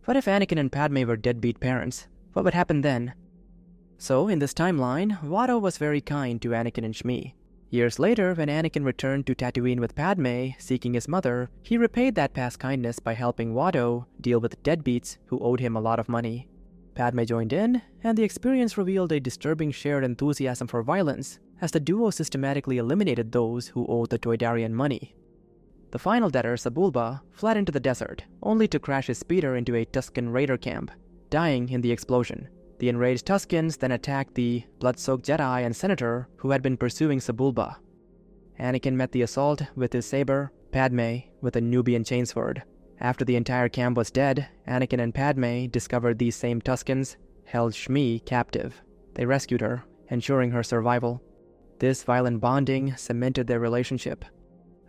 What if Anakin and Padmé were deadbeat parents? What would happen then? So, in this timeline, Watto was very kind to Anakin and Shmi. Years later, when Anakin returned to Tatooine with Padmé, seeking his mother, he repaid that past kindness by helping Watto deal with deadbeats who owed him a lot of money. Padmé joined in, and the experience revealed a disturbing shared enthusiasm for violence, as the duo systematically eliminated those who owed the Toydarian money. The final debtor, Sebulba, fled into the desert, only to crash his speeder into a Tusken raider camp, dying in the explosion. The enraged Tuskens then attacked the blood-soaked Jedi and Senator who had been pursuing Sebulba. Anakin met the assault with his saber, Padmé with a Nubian chainsword. After the entire camp was dead, Anakin and Padmé discovered these same Tuskens held Shmi captive. They rescued her, ensuring her survival. This violent bonding cemented their relationship.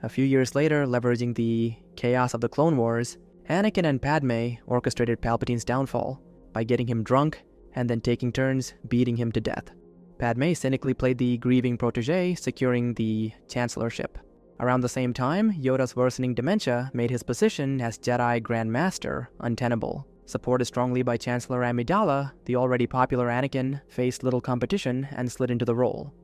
A few years later, leveraging the chaos of the Clone Wars, Anakin and Padmé orchestrated Palpatine's downfall by getting him drunk and then taking turns beating him to death. Padmé cynically played the grieving protege, securing the chancellorship. Around the same time, Yoda's worsening dementia made his position as Jedi Grand Master untenable. Supported strongly by Chancellor Amidala, the already popular Anakin faced little competition and slid into the role.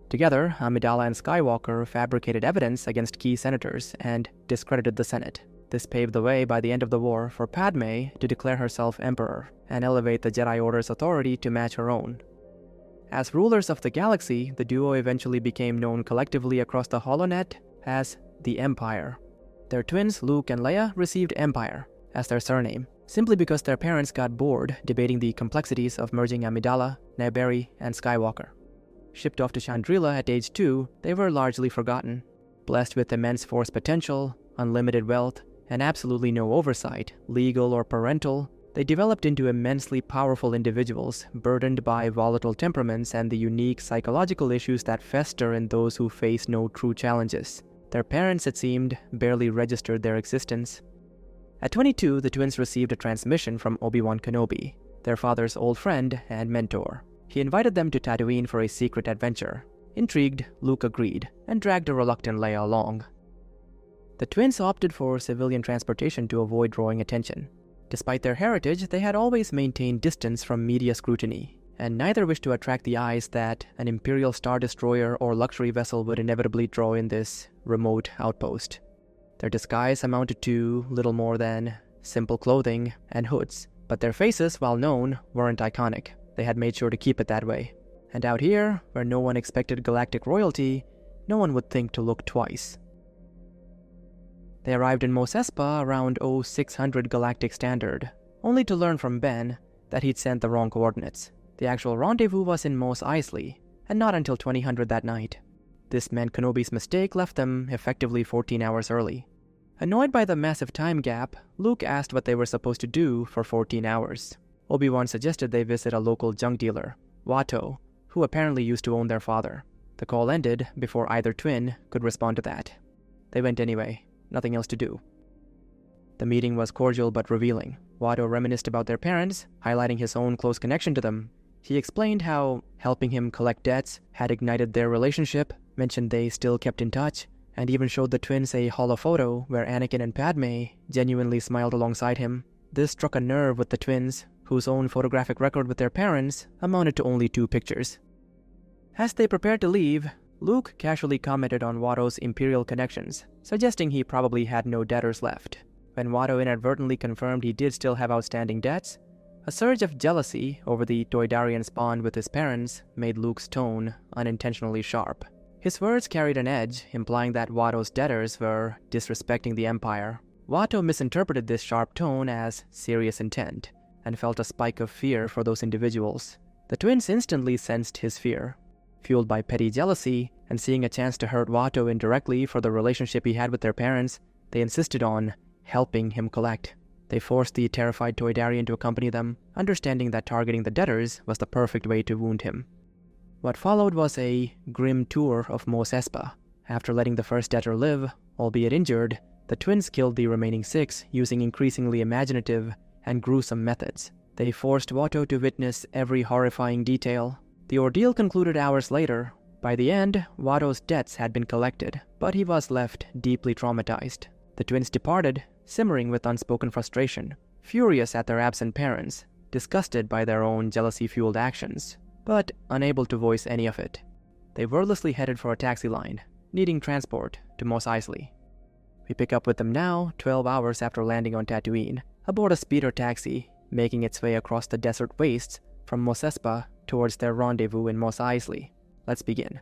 Together, Amidala and Skywalker fabricated evidence against key senators and discredited the Senate. This paved the way by the end of the war for Padmé to declare herself Emperor and elevate the Jedi Order's authority to match her own. As rulers of the galaxy, the duo eventually became known collectively across the HoloNet as the Empire. Their twins, Luke and Leia, received Empire as their surname, simply because their parents got bored debating the complexities of merging Amidala, Naiberi, and Skywalker. Shipped off to Chandrila at age 2, they were largely forgotten. Blessed with immense force potential, unlimited wealth, and absolutely no oversight, legal or parental, they developed into immensely powerful individuals, burdened by volatile temperaments and the unique psychological issues that fester in those who face no true challenges. Their parents, it seemed, barely registered their existence. At 22, the twins received a transmission from Obi-Wan Kenobi, their father's old friend and mentor. He invited them to Tatooine for a secret adventure. Intrigued, Luke agreed, and dragged a reluctant Leia along. The twins opted for civilian transportation to avoid drawing attention. Despite their heritage, they had always maintained distance from media scrutiny, and neither wished to attract the eyes that an Imperial Star Destroyer or luxury vessel would inevitably draw in this remote outpost. Their disguise amounted to little more than simple clothing and hoods, but their faces, while known, weren't iconic. They had made sure to keep it that way. And out here, where no one expected galactic royalty, no one would think to look twice. They arrived in Mos Espa around 0600 Galactic Standard, only to learn from Ben that he'd sent the wrong coordinates. The actual rendezvous was in Mos Eisley, and not until 2000 that night. This meant Kenobi's mistake left them effectively 14 hours early. Annoyed by the massive time gap, Luke asked what they were supposed to do for 14 hours. Obi-Wan suggested they visit a local junk dealer, Watto, who apparently used to own their father. The call ended before either twin could respond to that. They went anyway. Nothing else to do. The meeting was cordial but revealing. Watto reminisced about their parents, highlighting his own close connection to them. He explained how helping him collect debts had ignited their relationship, mentioned they still kept in touch, and even showed the twins a holo photo where Anakin and Padmé genuinely smiled alongside him. This struck a nerve with the twins, whose own photographic record with their parents amounted to only 2 pictures. As they prepared to leave, Luke casually commented on Watto's Imperial connections, suggesting he probably had no debtors left. When Watto inadvertently confirmed he did still have outstanding debts, a surge of jealousy over the Toydarian's bond with his parents made Luke's tone unintentionally sharp. His words carried an edge, implying that Watto's debtors were disrespecting the Empire. Watto misinterpreted this sharp tone as serious intent, and felt a spike of fear for those individuals. The twins instantly sensed his fear. Fueled by petty jealousy, and seeing a chance to hurt Watto indirectly for the relationship he had with their parents, they insisted on helping him collect. They forced the terrified Toydarian to accompany them, understanding that targeting the debtors was the perfect way to wound him. What followed was a grim tour of Mos Espa. After letting the first debtor live, albeit injured, the twins killed the remaining 6 using increasingly imaginative and gruesome methods. They forced Watto to witness every horrifying detail. The ordeal concluded hours later. By the end, Watto's debts had been collected, but he was left deeply traumatized. The twins departed, simmering with unspoken frustration. furious at their absent parents, disgusted by their own jealousy-fueled actions, but unable to voice any of it. They wordlessly headed for a taxi line, needing transport to Mos Eisley. We pick up with them now, 12 hours after landing on Tatooine, aboard a speeder taxi, making its way across the desert wastes from Mos Espa towards their rendezvous in Mos Eisley. Let's begin.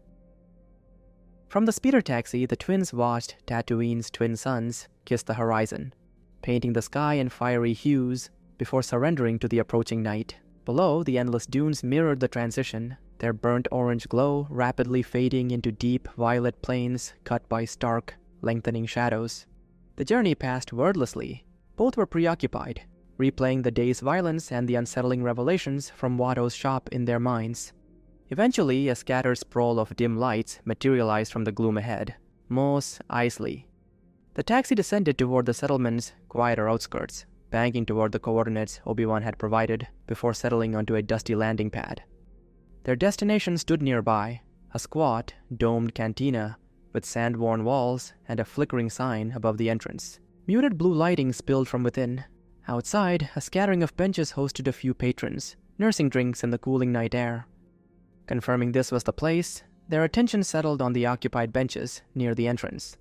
From the speeder taxi, the twins watched Tatooine's twin suns kiss the horizon, painting the sky in fiery hues before surrendering to the approaching night. Below, the endless dunes mirrored the transition, their burnt orange glow rapidly fading into deep violet plains cut by stark, lengthening shadows. The journey passed wordlessly. Both were preoccupied, replaying the day's violence and the unsettling revelations from Watto's shop in their minds. Eventually, a scattered sprawl of dim lights materialized from the gloom ahead. Mos Eisley. The taxi descended toward the settlement's quieter outskirts, banking toward the coordinates Obi-Wan had provided before settling onto a dusty landing pad. Their destination stood nearby, a squat, domed cantina with sand-worn walls and a flickering sign above the entrance. Muted blue lighting spilled from within. Outside, a scattering of benches hosted a few patrons, nursing drinks in the cooling night air. Confirming this was the place, their attention settled on the occupied benches near the entrance.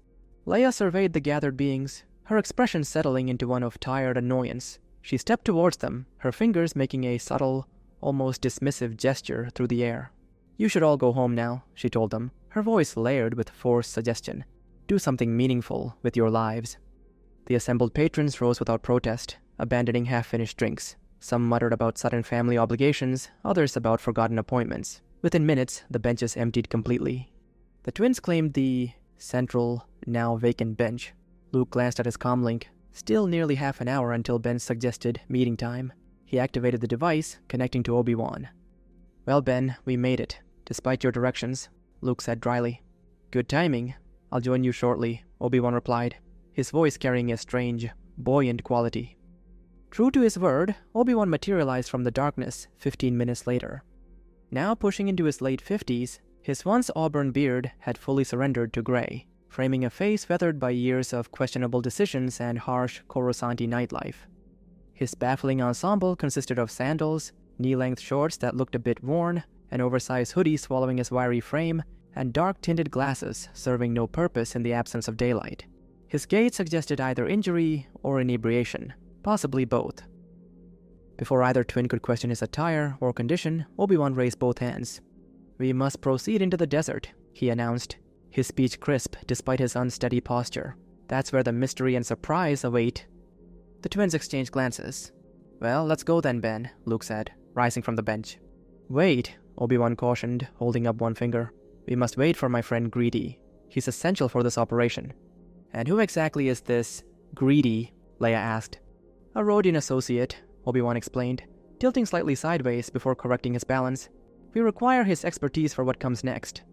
Leia surveyed the gathered beings, her expression settling into one of tired annoyance. She stepped towards them, her fingers making a subtle, almost dismissive gesture through the air. "You should all go home now," she told them, her voice layered with forced suggestion. "Do something meaningful with your lives." The assembled patrons rose without protest, abandoning half-finished drinks. Some muttered about sudden family obligations, others about forgotten appointments. Within minutes, the benches emptied completely. The twins claimed the central, now vacant bench. Luke glanced at his comlink. Still nearly half an hour until Ben suggested meeting time. He activated the device, connecting to Obi-Wan. "Well, Ben, we made it, despite your directions," Luke said dryly. "Good timing. I'll join you shortly," Obi-Wan replied, his voice carrying a strange, buoyant quality. True to his word, Obi-Wan materialized from the darkness 15 minutes later. Now pushing into his late 50s, his once auburn beard had fully surrendered to gray, framing a face weathered by years of questionable decisions and harsh Coruscanti nightlife. His baffling ensemble consisted of sandals, knee-length shorts that looked a bit worn, an oversized hoodie swallowing his wiry frame, and dark-tinted glasses serving no purpose in the absence of daylight. His gait suggested either injury or inebriation, possibly both. Before either twin could question his attire or condition, Obi-Wan raised both hands. "We must proceed into the desert," he announced, his speech crisp despite his unsteady posture. "That's where the mystery and surprise await." The twins exchanged glances. "Well, let's go then, Ben," Luke said, rising from the bench. "Wait," Obi-Wan cautioned, holding up one finger. "We must wait for my friend Greedy. He's essential for this operation." "And who exactly is this Greedy?" Leia asked. "A Rodian associate," Obi-Wan explained, tilting slightly sideways before correcting his balance. "We require his expertise for what comes next."